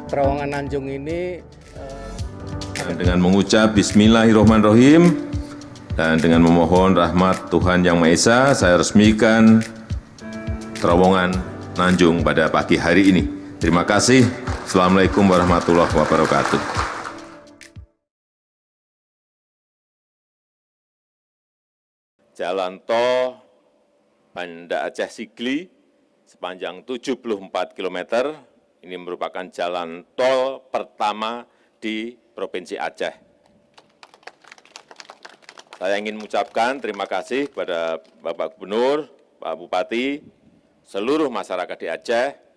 Terowongan Nanjung ini dengan mengucap Bismillahirrahmanirrahim dan dengan memohon rahmat Tuhan Yang Maha Esa, saya resmikan Terowongan Nanjung pada pagi hari ini. Terima kasih. Assalamualaikum warahmatullahi wabarakatuh. Jalan tol Banda Aceh Sigli sepanjang 74 km. Ini merupakan jalan tol pertama di Provinsi Aceh. Saya ingin mengucapkan terima kasih kepada Bapak Gubernur, Pak Bupati, seluruh masyarakat di Aceh.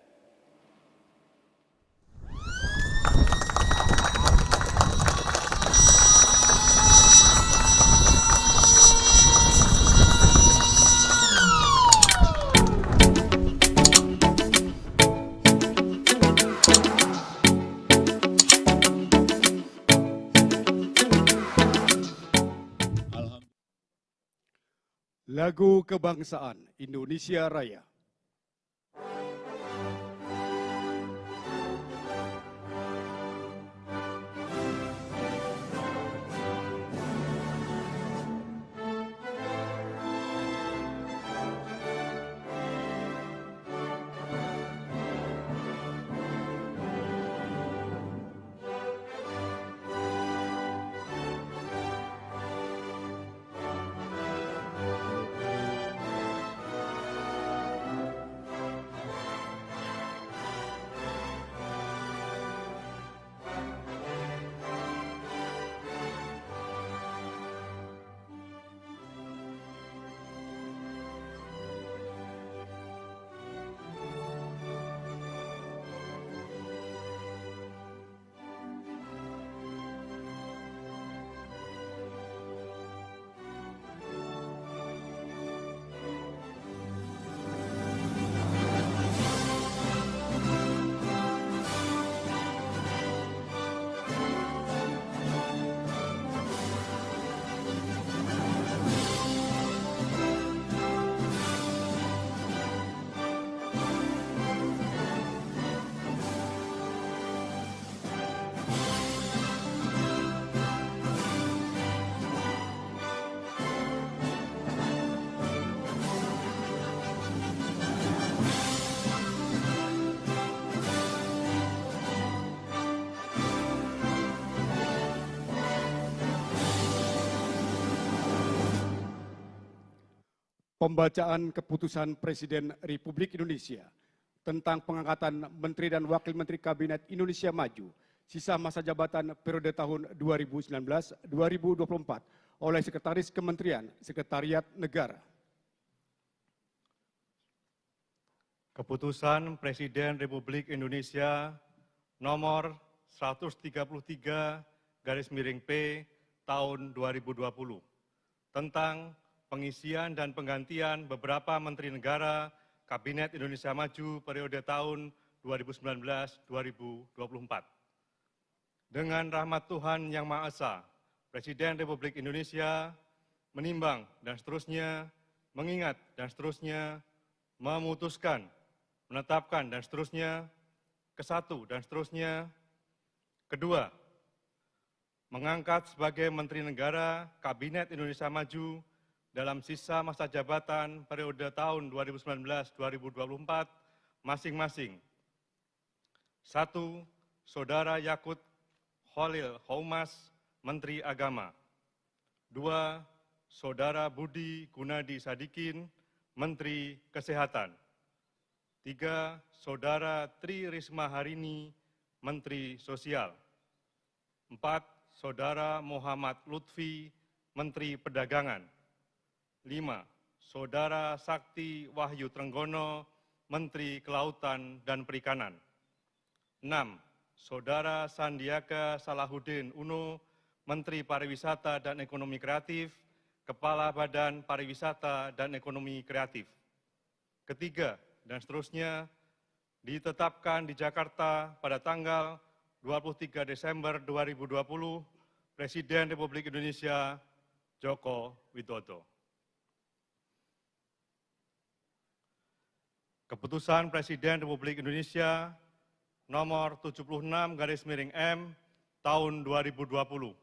Lagu Kebangsaan Indonesia Raya. Pembacaan keputusan Presiden Republik Indonesia tentang pengangkatan Menteri dan Wakil Menteri Kabinet Indonesia Maju sisa masa jabatan periode tahun 2019-2024 oleh Sekretaris Kementerian Sekretariat Negara. Keputusan Presiden Republik Indonesia nomor 133/P tahun 2020 tentang pengisian dan penggantian beberapa Menteri Negara Kabinet Indonesia Maju periode tahun 2019-2024. Dengan rahmat Tuhan Yang Maha Esa, Presiden Republik Indonesia menimbang dan seterusnya, mengingat dan seterusnya, memutuskan, menetapkan dan seterusnya, kesatu dan seterusnya, kedua, mengangkat sebagai Menteri Negara Kabinet Indonesia Maju dalam sisa masa jabatan periode tahun 2019-2024 masing-masing. 1. Saudara Yakut Khalil Qaumas, Menteri Agama. 2. Saudara Budi Gunadi Sadikin, Menteri Kesehatan. 3. Saudara Tri Risma Harini, Menteri Sosial. 4. Saudara Muhammad Lutfi, Menteri Perdagangan. 5. Saudara Sakti Wahyu Trenggono, Menteri Kelautan dan Perikanan. 6. Saudara Sandiaga Salahuddin Uno, Menteri Pariwisata dan Ekonomi Kreatif, Kepala Badan Pariwisata dan Ekonomi Kreatif. Ketiga, dan seterusnya, ditetapkan di Jakarta pada tanggal 23 Desember 2020, Presiden Republik Indonesia Joko Widodo. Keputusan Presiden Republik Indonesia nomor 76/M tahun 2020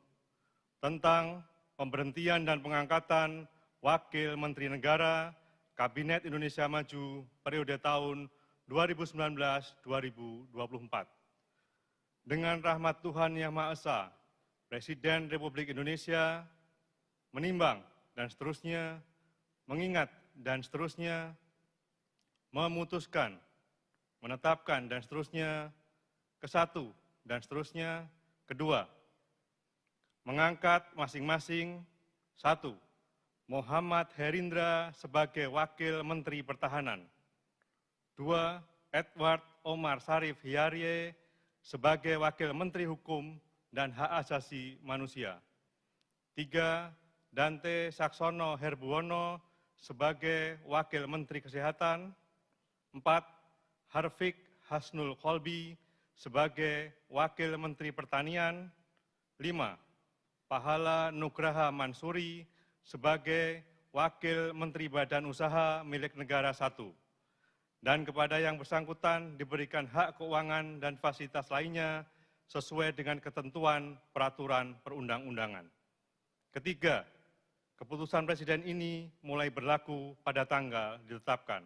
tentang pemberhentian dan pengangkatan Wakil Menteri Negara Kabinet Indonesia Maju periode tahun 2019-2024. Dengan rahmat Tuhan Yang Maha Esa, Presiden Republik Indonesia menimbang dan seterusnya, mengingat dan seterusnya, memutuskan, menetapkan dan seterusnya, kesatu dan seterusnya, kedua, mengangkat masing-masing, satu, Muhammad Herindra sebagai Wakil Menteri Pertahanan. 2. Edward Omar Syarif Hiarie sebagai Wakil Menteri Hukum dan Hak Asasi Manusia. 3. Dante Saksono Herbuwono sebagai Wakil Menteri Kesehatan. 4. Harfiq Hasnul Kolbi sebagai Wakil Menteri Pertanian. 5. Pahala Nugraha Mansuri sebagai Wakil Menteri Badan Usaha milik Negara 1, dan kepada yang bersangkutan diberikan hak keuangan dan fasilitas lainnya sesuai dengan ketentuan peraturan perundang-undangan. Ketiga, keputusan Presiden ini mulai berlaku pada tanggal ditetapkan.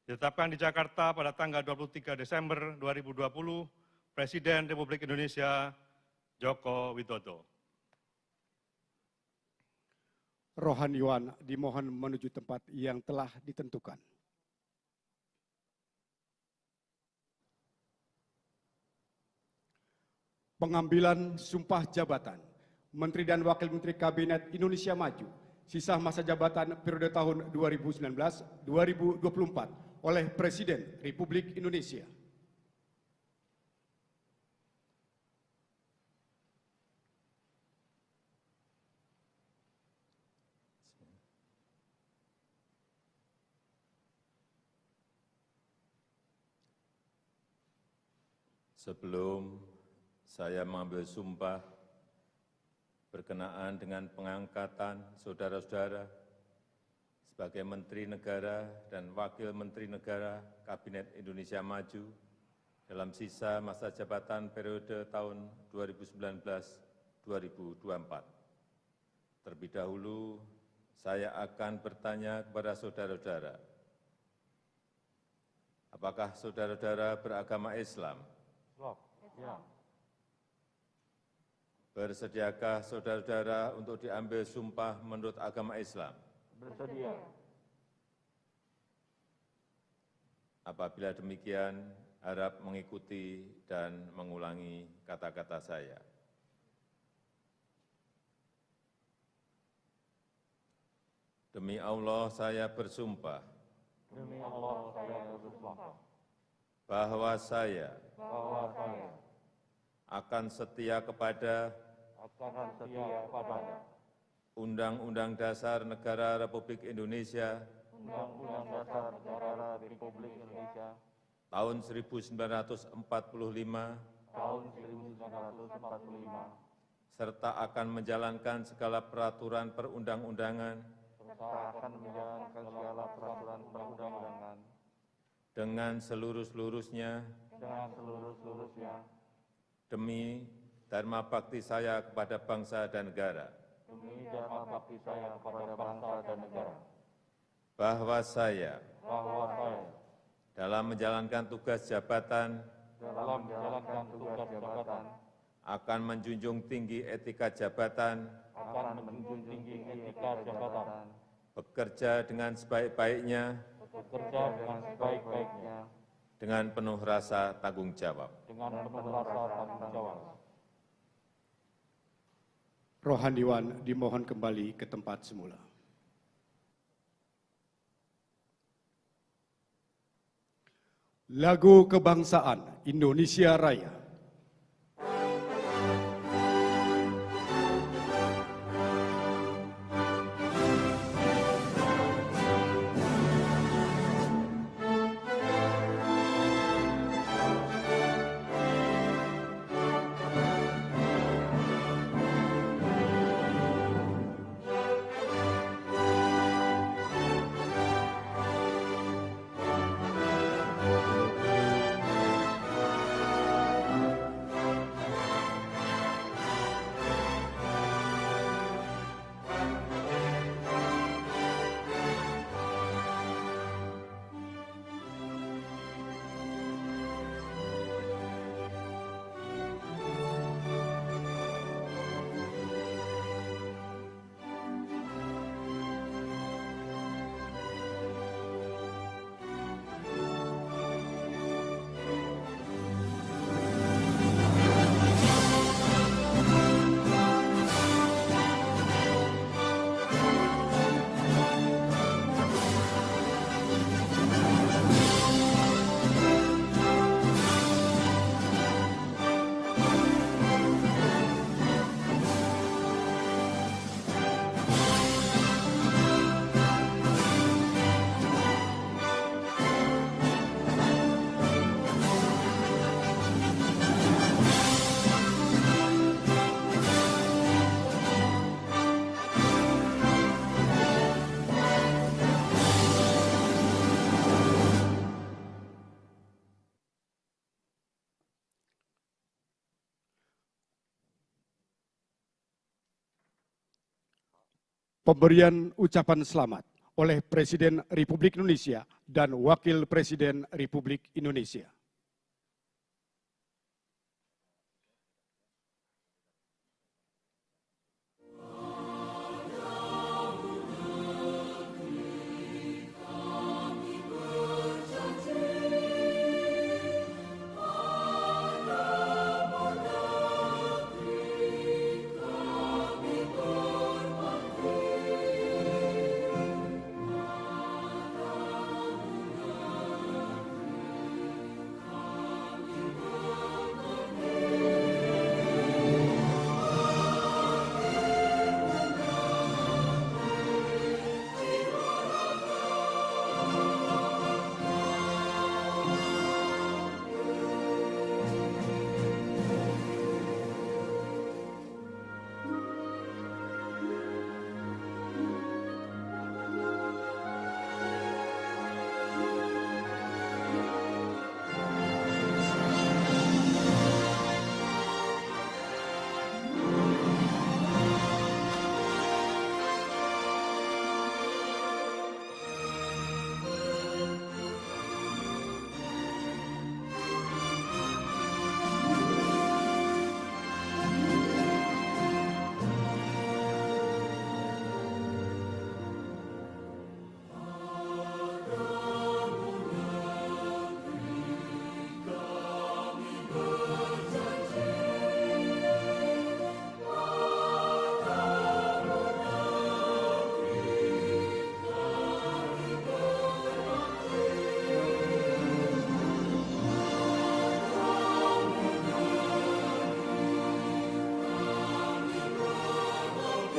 Ditetapkan di Jakarta pada tanggal 23 Desember 2020, Presiden Republik Indonesia Joko Widodo. Rohaniwan dimohon menuju tempat yang telah ditentukan. Pengambilan sumpah jabatan Menteri dan Wakil Menteri Kabinet Indonesia Maju sisa masa jabatan periode tahun 2019-2024 oleh Presiden Republik Indonesia. Sebelum saya mengambil sumpah berkenaan dengan pengangkatan saudara-saudara sebagai Menteri Negara dan Wakil Menteri Negara Kabinet Indonesia Maju dalam sisa masa jabatan periode tahun 2019-2024. Terlebih dahulu, saya akan bertanya kepada saudara-saudara, apakah saudara-saudara beragama Islam? Ya. Bersediakah saudara-saudara untuk diambil sumpah menurut agama Islam? Bersedia. Apabila demikian, harap mengikuti dan mengulangi kata-kata saya. Demi Allah saya bersumpah Demi Allah saya bersumpah bahwa saya bahwa saya akan setia kepada akan setia kepada Undang-Undang Dasar Negara Republik Indonesia Undang-Undang Dasar Negara Republik Indonesia tahun 1945 tahun 1945 serta akan menjalankan segala peraturan perundang-undangan serta akan menjalankan segala peraturan perundang-undangan dengan seluruh-seluruhnya dengan seluruh-seluruhnya demi dharma bakti saya kepada bangsa dan negara, demi dharma bakti saya kepada bangsa dan negara, bahwa saya dalam menjalankan tugas jabatan akan menjunjung tinggi etika jabatan, bekerja dengan sebaik-baiknya, dengan penuh rasa tanggung jawab. Rohaniwan dimohon kembali ke tempat semula. Lagu Kebangsaan Indonesia Raya. pemberian ucapan selamat oleh Presiden Republik Indonesia dan Wakil Presiden Republik Indonesia.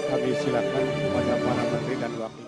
Kami silakan kepada para menteri dan wakil.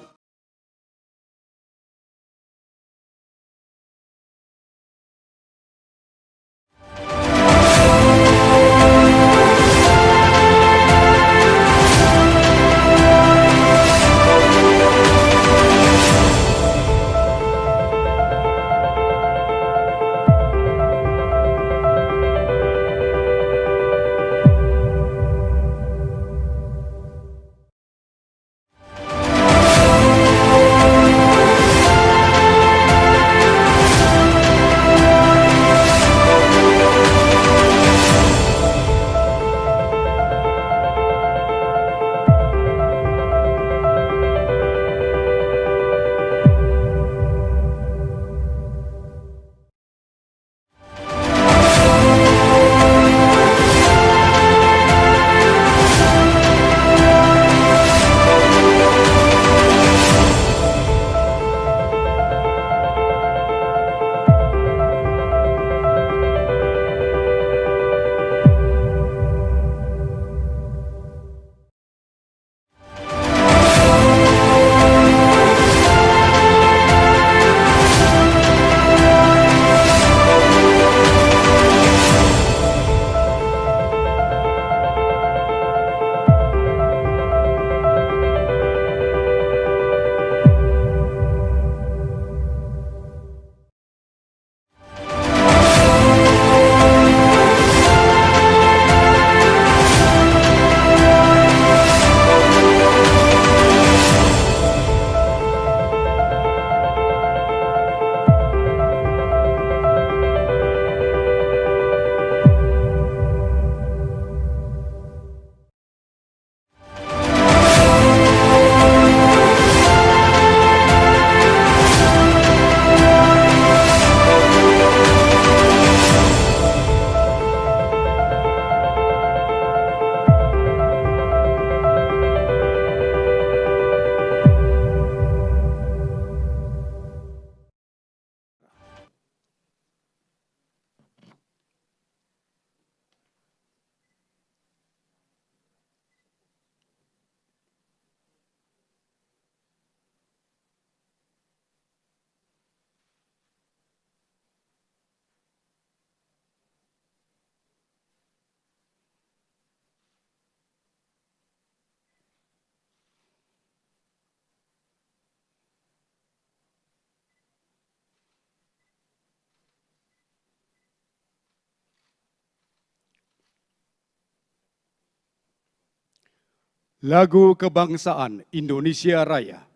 Lagu Kebangsaan Indonesia Raya.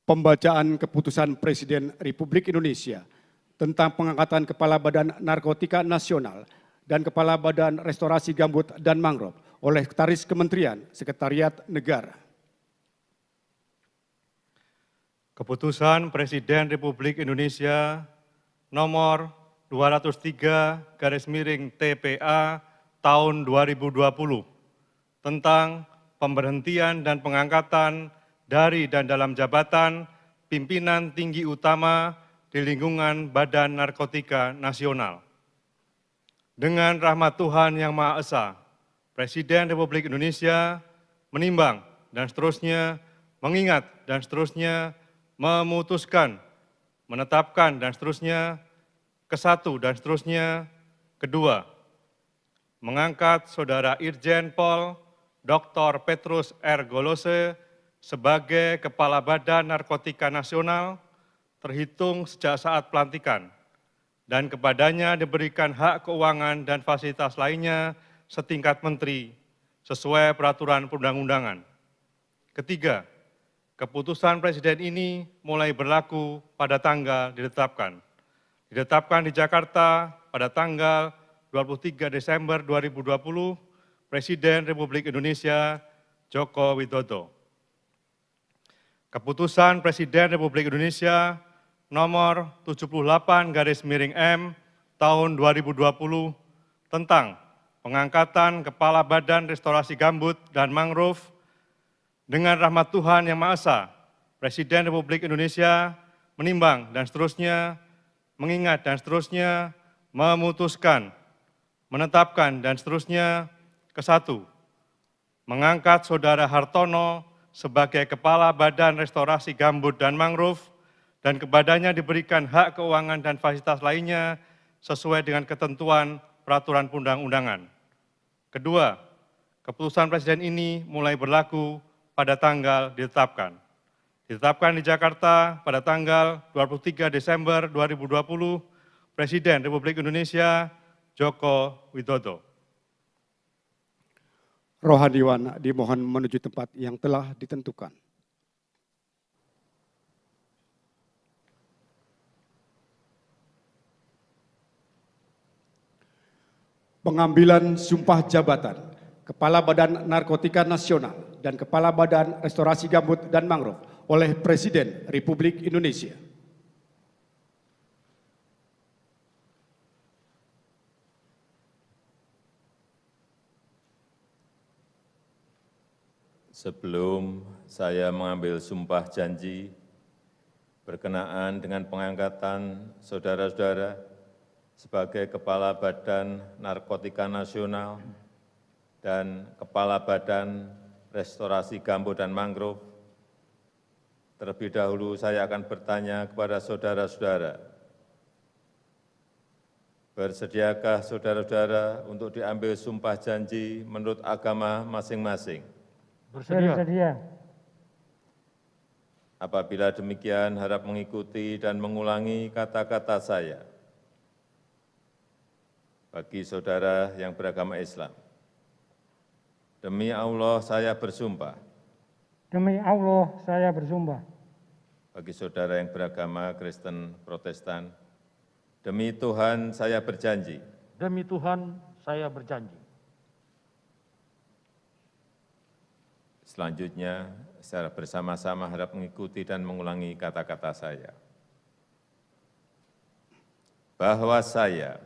Pembacaan Keputusan Presiden Republik Indonesia tentang pengangkatan Kepala Badan Narkotika Nasional dan Kepala Badan Restorasi Gambut dan Mangrove oleh Sekretaris Kementerian Sekretariat Negara. Keputusan Presiden Republik Indonesia nomor 203/TPA tahun 2020 tentang pemberhentian dan pengangkatan dari dan dalam jabatan pimpinan tinggi utama di lingkungan Badan Narkotika Nasional. Dengan rahmat Tuhan Yang Maha Esa, Presiden Republik Indonesia menimbang dan seterusnya mengingat dan seterusnya memutuskan, menetapkan dan seterusnya kesatu dan seterusnya kedua, mengangkat Saudara Irjen Pol Dr. Petrus R. Golose sebagai Kepala Badan Narkotika Nasional terhitung sejak saat pelantikan dan kepadanya diberikan hak keuangan dan fasilitas lainnya setingkat menteri sesuai peraturan perundang-undangan. Ketiga, keputusan Presiden ini mulai berlaku pada tanggal ditetapkan. Ditetapkan di Jakarta pada tanggal 23 Desember 2020, Presiden Republik Indonesia Joko Widodo. Keputusan Presiden Republik Indonesia nomor 78/M tahun 2020 tentang pengangkatan Kepala Badan Restorasi Gambut dan Mangrove dengan rahmat Tuhan Yang Maha Esa, Presiden Republik Indonesia menimbang dan seterusnya, mengingat dan seterusnya, memutuskan, menetapkan dan seterusnya kesatu, mengangkat Saudara Hartono sebagai Kepala Badan Restorasi Gambut dan Mangrove dan kepadanya diberikan hak keuangan dan fasilitas lainnya sesuai dengan ketentuan peraturan perundang-undangan. Kedua, keputusan Presiden ini mulai berlaku pada tanggal ditetapkan. Ditetapkan di Jakarta pada tanggal 23 Desember 2020, Presiden Republik Indonesia Joko Widodo. Rohaniwan dimohon menuju tempat yang telah ditentukan. Pengambilan sumpah jabatan Kepala Badan Narkotika Nasional dan Kepala Badan Restorasi Gambut dan Mangrove oleh Presiden Republik Indonesia. Sebelum saya mengambil sumpah janji berkenaan dengan pengangkatan saudara-saudara sebagai Kepala Badan Narkotika Nasional dan Kepala Badan Restorasi Gambut dan Mangrove, Terlebih dahulu saya akan bertanya kepada saudara-saudara, bersediakah saudara-saudara untuk diambil sumpah janji menurut agama masing-masing? Bersedia. Apabila demikian, harap mengikuti dan mengulangi kata-kata saya. Bagi saudara yang beragama Islam, demi Allah saya bersumpah. Demi Allah saya bersumpah. Bagi saudara yang beragama Kristen Protestan, demi Tuhan saya berjanji. Demi Tuhan saya berjanji. Selanjutnya, secara bersama-sama harap mengikuti dan mengulangi kata-kata saya. Bahwa saya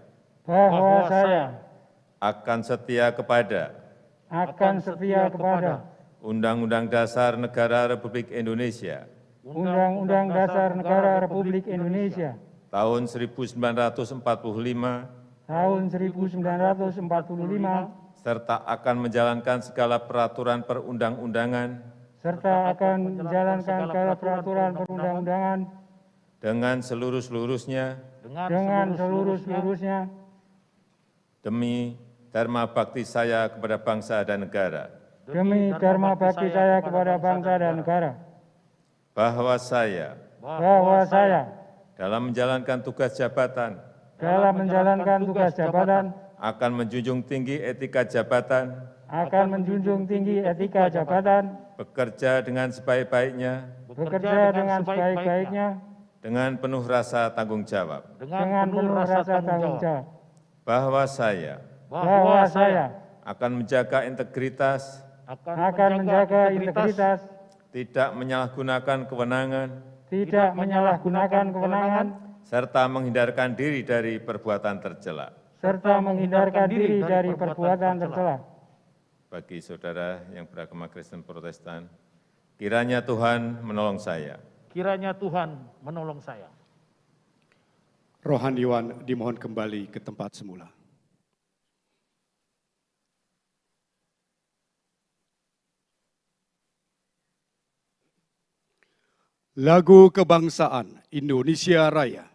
akan setia kepada Undang-Undang Dasar Negara Republik Indonesia Undang-Undang Dasar Negara Republik Indonesia tahun 1945 serta akan menjalankan segala peraturan perundang-undangan dengan seluruh-seluruhnya demi dharma bakti saya kepada bangsa dan negara. Bahwa saya dalam menjalankan tugas jabatan akan menjunjung tinggi etika jabatan, bekerja dengan sebaik-baiknya, dengan penuh rasa tanggung jawab. Bahwa saya akan menjaga integritas, tidak menyalahgunakan kewenangan, serta menghindarkan diri dari perbuatan tercela. Bagi saudara yang beragama Kristen Protestan, kiranya Tuhan menolong saya. Rohaniwan dimohon kembali ke tempat semula. Lagu Kebangsaan Indonesia Raya.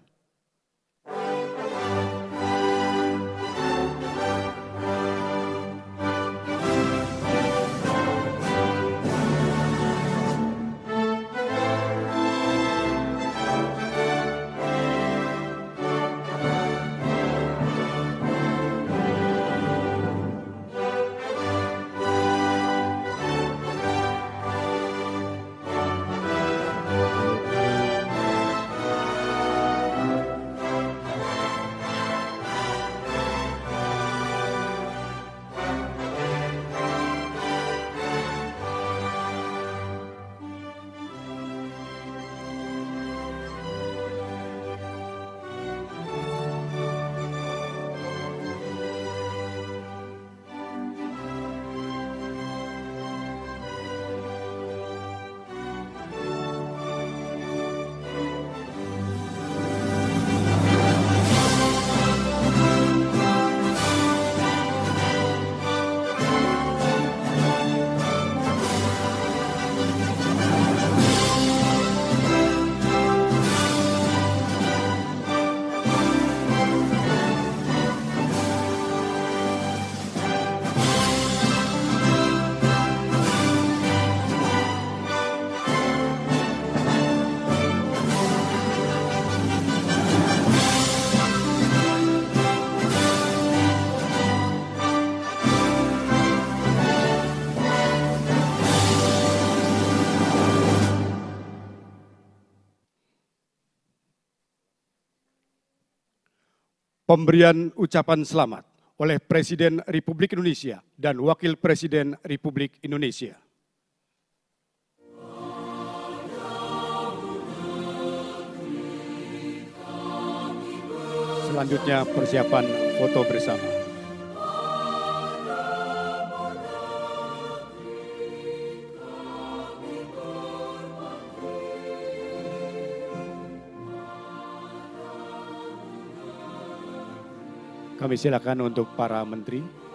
Pemberian ucapan selamat oleh Presiden Republik Indonesia dan Wakil Presiden Republik Indonesia. Selanjutnya persiapan foto bersama. Kami silakan untuk para menteri.